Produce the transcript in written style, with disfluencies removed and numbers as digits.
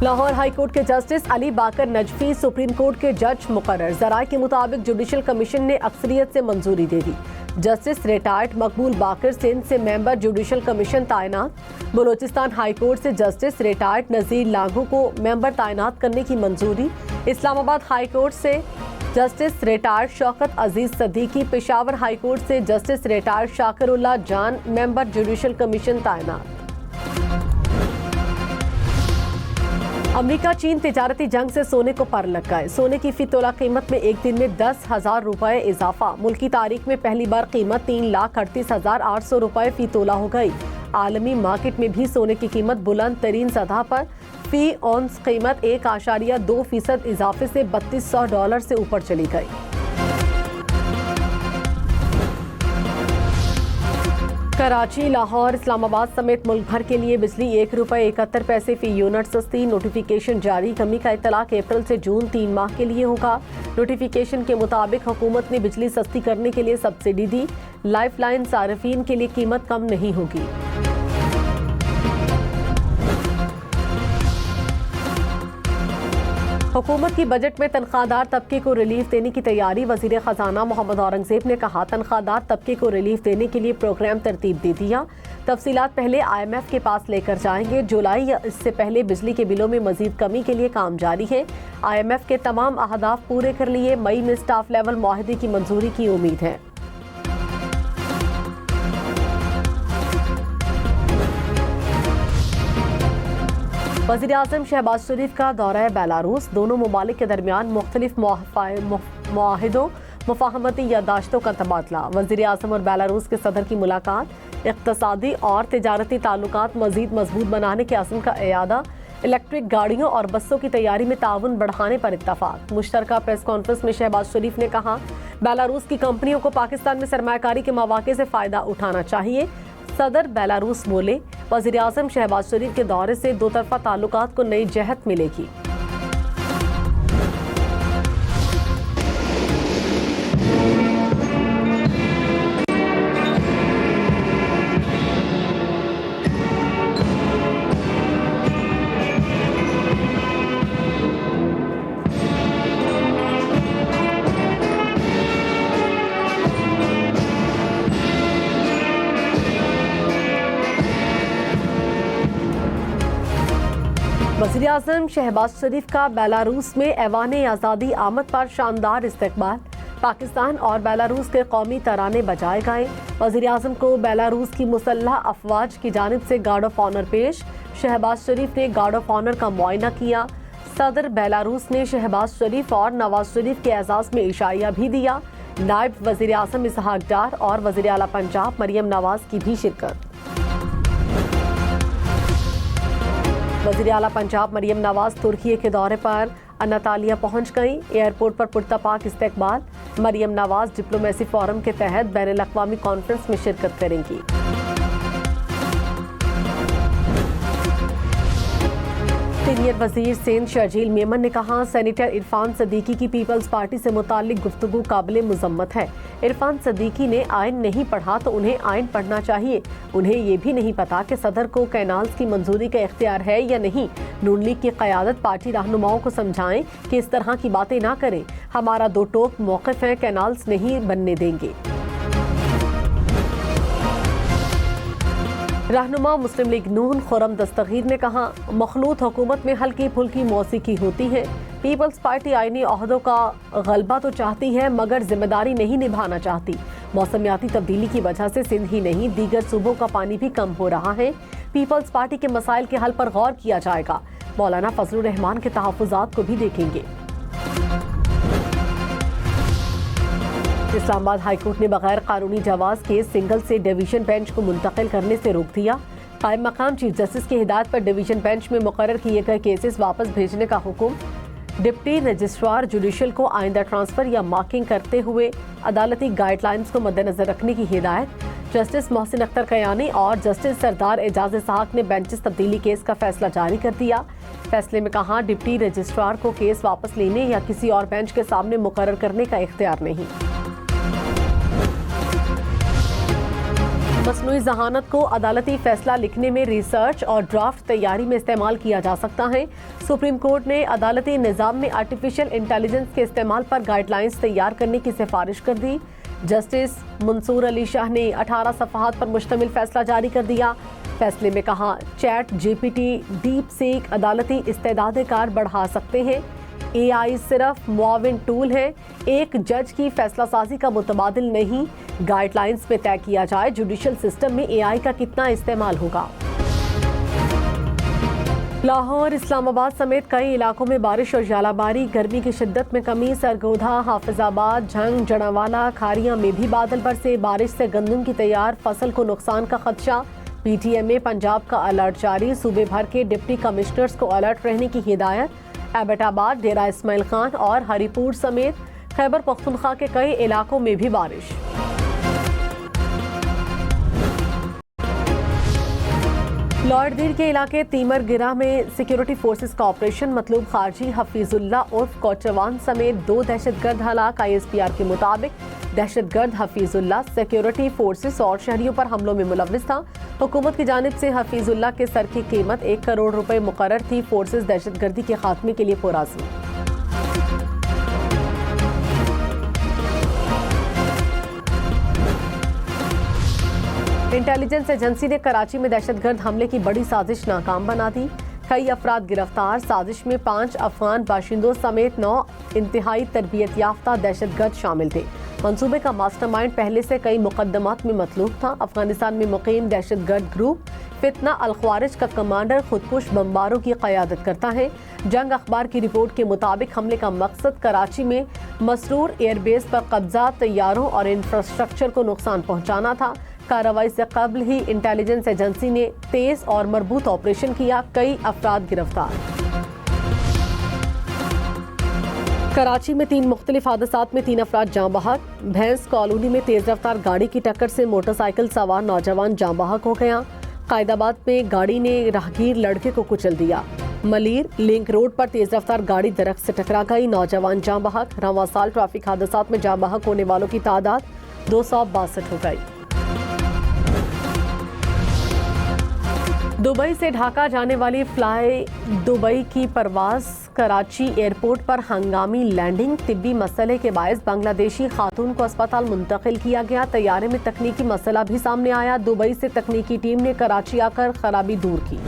Lahore high court के justice Ali बाकर Najafi supreme court के जज मुकर्रर। ज़राए के मुताबिक जुडिशल कमीशन ने अक्सरियत से मंजूरी दे दी। जस्टिस रिटायर्ड मकबूल बाकर सिंध से मेंबर जुडिशल कमीशन तैनात। बलोचिस्तान हाई कोर्ट से जस्टिस रिटायर्ड नज़ीर लांघू को मेंबर तैनात करने की मंजूरी। इस्लामाबाद हाई कोर्ट से जस्टिस रिटायर्ड शौकत अजीज सदीकी। पेशावर हाई कोर्ट से जस्टिस रिटायर्ड शाकिरुल्लाह जान मेंबर जुडिशल कमीशन तैनात। अमेरिका चीन तिजारती जंग से सोने को पर लग गए। सोने की फी तोला कीमत में एक दिन में 10,000 रुपए इजाफा। मुल्की तारीख में पहली बार कीमत 3,38,800 रुपए फी तोला हो गई। आलमी मार्केट में भी सोने की कीमत बुलंद तरीन सतह पर। फी औंस कीमत 1.2% इजाफे से $3,200 से ऊपर चली गई। कराची, लाहौर, इस्लामाबाद समेत मुल्क भर के लिए बिजली ₹1.71 फी यूनिट सस्ती। नोटिफिकेशन जारी। कमी का इतलाक अप्रैल से जून 3 माह के लिए होगा। नोटिफिकेशन के मुताबिक हुकूमत ने बिजली सस्ती करने के लिए सब्सिडी दी। लाइफलाइन सार्फिन के लिए कीमत कम नहीं होगी। हुकूमत की बजट में तनख्वाहदार तबके को रिलीफ देने की तैयारी। वजीर खजाना मोहम्मद औरंगजेब ने कहा, तनख्वाहदार तबके को रिलीफ देने के लिए प्रोग्राम तरतीब दे दिया। तफसीलात पहले IMF के पास लेकर जाएंगे। जुलाई या इससे पहले बिजली के बिलों में मजीद कमी के लिए काम जारी है। IMF के तमाम अहदाफ पूरे कर लिए। मई में स्टाफ लेवल मुआहदे की मंजूरी की उम्मीद है। वज़ीर आज़म शहबाज शरीफ का दौरा है बेलारूस। दोनों ममालिक के दरमियान मुख्तलिफ मुआहिदों मुफाहमती यादाश्तों का तबादला। वज़ीर आज़म और बेलारूस के सदर की मुलाकात। इक़्तिसादी और तिजारती ताल्लुकात मज़ीद मजबूत बनाने के अज़्म का इयादा। इलेक्ट्रिक गाड़ियों और बसों की तैयारी में ताउन बढ़ाने पर इत्तफ़ाक़। मुश्तरका प्रेस कॉन्फ्रेंस में शहबाज शरीफ ने कहा, बेलारूस की कंपनियों को पाकिस्तान में सरमायाकारी के मौक़े से फ़ायदा उठाना चाहिए। सदर बेलारूस बोले, वज़ीर आज़म शहबाज शरीफ के दौरे से दो तरफ़ा ताल्लुकात को नई जहत मिलेगी। वज़ीर आज़म शहबाज शरीफ का बेलारूस में ऐवान आज़ादी आमद पर शानदार इस्तकबाल। पाकिस्तान और बेलारूस के कौमी तराने बजाए गए। वज़ीर आज़म को बेलारूस की मुसल्लह अफवाज की जानिब से गार्ड ऑफ ऑनर पेश। शहबाज शरीफ ने गार्ड ऑफ ऑनर का मुआयना किया। सदर बेलारूस ने शहबाज शरीफ और नवाज शरीफ के एजाज़ में इशाइया भी दिया। नायब वज़ीर आज़म इसहाक डार और वज़ीर आला पंजाब मरियम नवाज की भी शिरकत। वज़ीर आला पंजाब मरियम नवाज तुर्की के दौरे पर अनातालिया पहुंच गई। एयरपोर्ट पर पुरतपाक इस्तकबाल। मरियम नवाज डिप्लोमेसी फोरम के तहत बैनुल अक़वामी कॉन्फ्रेंस में शिरकत करेंगी। सीनियर वजीर सिंध शर्जील मेमन ने कहा, सेनेटर इरफान सदीकी की पीपल्स पार्टी से मुताल्लिक गुफ्तगू काबिल मुज़म्मत है। इरफान सदीकी ने आइन नहीं पढ़ा तो उन्हें आइन पढ़ना चाहिए। उन्हें ये भी नहीं पता कि सदर को कैनाल्स की मंजूरी का इख्तियार है या नहीं। नून लीग की क़यादत पार्टी रहनुमाओं को समझाएं कि इस तरह की बातें ना करें। हमारा दो टोक मौक़िफ़ है, कैनाल्स नहीं बनने देंगे। रहनुमा मुस्लिम लीग नून खुरम दस्तगीर ने कहा, मखलूत हुकूमत में हल्की फुल्की मौसीकी होती है। पीपल्स पार्टी आईनी ओहदों का गलबा तो चाहती है मगर जिम्मेदारी नहीं निभाना चाहती। मौसमियाती तब्दीली की वजह से सिंध ही नहीं दीगर सूबों का पानी भी कम हो रहा है। पीपल्स पार्टी के मसाइल के हल पर गौर किया जाएगा। मौलाना फजलुर रहमान के तहफ़्फ़ुज़ात को भी देखेंगे। इस्लामाबाद हाईकोर्ट ने बगैर कानूनी जवाज के सिंगल से डिवीजन बेंच को मुंतकिल करने से रोक दिया। कायम मकाम चीफ जस्टिस की हिदायत पर डिवीजन बेंच में मुकर्रर किए गए केसेस वापस भेजने का हुक्म। डिप्टी रजिस्ट्रार जुडिशल को आइंदा ट्रांसफर या मार्किंग करते हुए अदालती गाइडलाइंस को मद्देनजर रखने की हिदायत। जस्टिस मोहसिन अख्तर कयानी और जस्टिस सरदार एजाज इसहाक ने बेंचेस तब्दीली केस का फैसला जारी कर दिया। फैसले में कहा, डिप्टी रजिस्ट्रार को केस वापस लेने या किसी और बेंच के सामने मुकर्रर करने का इख्तियार नहीं। मसनूई जहानत को अदालती फैसला लिखने में रिसर्च और ड्राफ्ट तैयारी में इस्तेमाल किया जा सकता है। सुप्रीम कोर्ट ने अदालती निज़ाम में आर्टिफिशियल इंटेलिजेंस के इस्तेमाल पर गाइडलाइंस तैयार करने की सिफारिश कर दी। जस्टिस मंसूर अली शाह ने 18 सफ़हात पर मुश्तमिल फैसला जारी कर दिया। फैसले में कहा, चैट जीपीटी डीप सीक अदालती इस्तेदाद कार बढ़ा सकते हैं। AI सिर्फ मुआविन टूल है, एक जज की फैसला साजी का मुतबादिल नहीं। गाइडलाइंस में तय किया जाए जुडिशल सिस्टम में AI का कितना इस्तेमाल होगा। लाहौर, इस्लामाबाद समेत कई इलाकों में बारिश और जालाबारी, गर्मी की शिद्दत में कमी। सरगोधा, हाफिजाबाद, झंग, जड़ावाला, खारियां में भी बादल बरसे। बारिश से गंदम की तैयार फसल को नुकसान का खदशा। PTM पंजाब का अलर्ट जारी, सूबे भर के डिप्टी कमिश्नर्स को अलर्ट रहने की हिदायत। एबटाबाद, डेरा इस्माइल खान और हरीपुर समेत खैबर पख्तूनख्वा के कई इलाकों में भी बारिश। लॉर्डदीर के इलाके तीमर गिरा में सिक्योरिटी फोर्सेस का ऑपरेशन। मतलूब खारजी हफीजुल्ला उर्फ कोचवान समेत 2 दहशतगर्द हलाक। ISPR के मुताबिक दहशतगर्द हफीजुल्ला सिक्योरिटी फोर्सेस और शहरियों पर हमलों में मुलव्विस था। हुकूमत की जानिब से हफीजुल्ला के सर की कीमत 1 करोड़ रुपए मुकर्रर थी। फोर्सेस दहशतगर्दी के खात्मे के लिए पुरअज़्म। इंटेलिजेंस एजेंसी ने कराची में दहशतगर्द हमले की बड़ी साजिश नाकाम बना दी। कई अफराद गिरफ्तार। साजिश में 5 अफगान बाशिंदों समेत 9 इंतहाई तरबियत याफ्ता दहशतगर्द शामिल थे। मंसूबे का मास्टरमाइंड पहले से कई मुकदमात में मतलूब था। अफगानिस्तान में मुकीम दहशतगर्द ग्रुप फितना अल ख्वारिज का कमांडर खुदकुश बमबारों की क़यादत करता है। जंग अखबार की रिपोर्ट के मुताबिक हमले का मकसद कराची में मसरूर एयरबेस पर कब्जा, तैयारों और इंफ्रास्ट्रक्चर को नुकसान पहुंचाना था। कार्रवाई से कबल ही इंटेलिजेंस एजेंसी ने तेज और मरबूत ऑपरेशन किया। कई अफराद गिरफ्तार। कराची में 3 मुख्तलिफ हादसात में 3 अफराद जाँ बहक। भैंस कॉलोनी में तेज रफ्तार गाड़ी की टक्कर से मोटरसाइकिल सवार नौजवान जाँ बहक हो गया। कायदाबाद में गाड़ी ने राहगीर लड़के को कुचल दिया। मलीर लिंक रोड पर तेज रफ्तार गाड़ी दरख्त से टकरा गई, नौजवान जाँ बहक। रवां साल ट्रैफिक हादसात में जाँ बहक होने वालों की तादाद 262 हो गई। दुबई से ढाका जाने वाली फ्लाई दुबई की परवाज कराची एयरपोर्ट पर हंगामी लैंडिंग। तिब्बी मसले के बायस बांग्लादेशी खातून को अस्पताल मुंतकिल किया गया। तैयारे में तकनीकी मसला भी सामने आया। दुबई से तकनीकी टीम ने कराची आकर खराबी दूर की।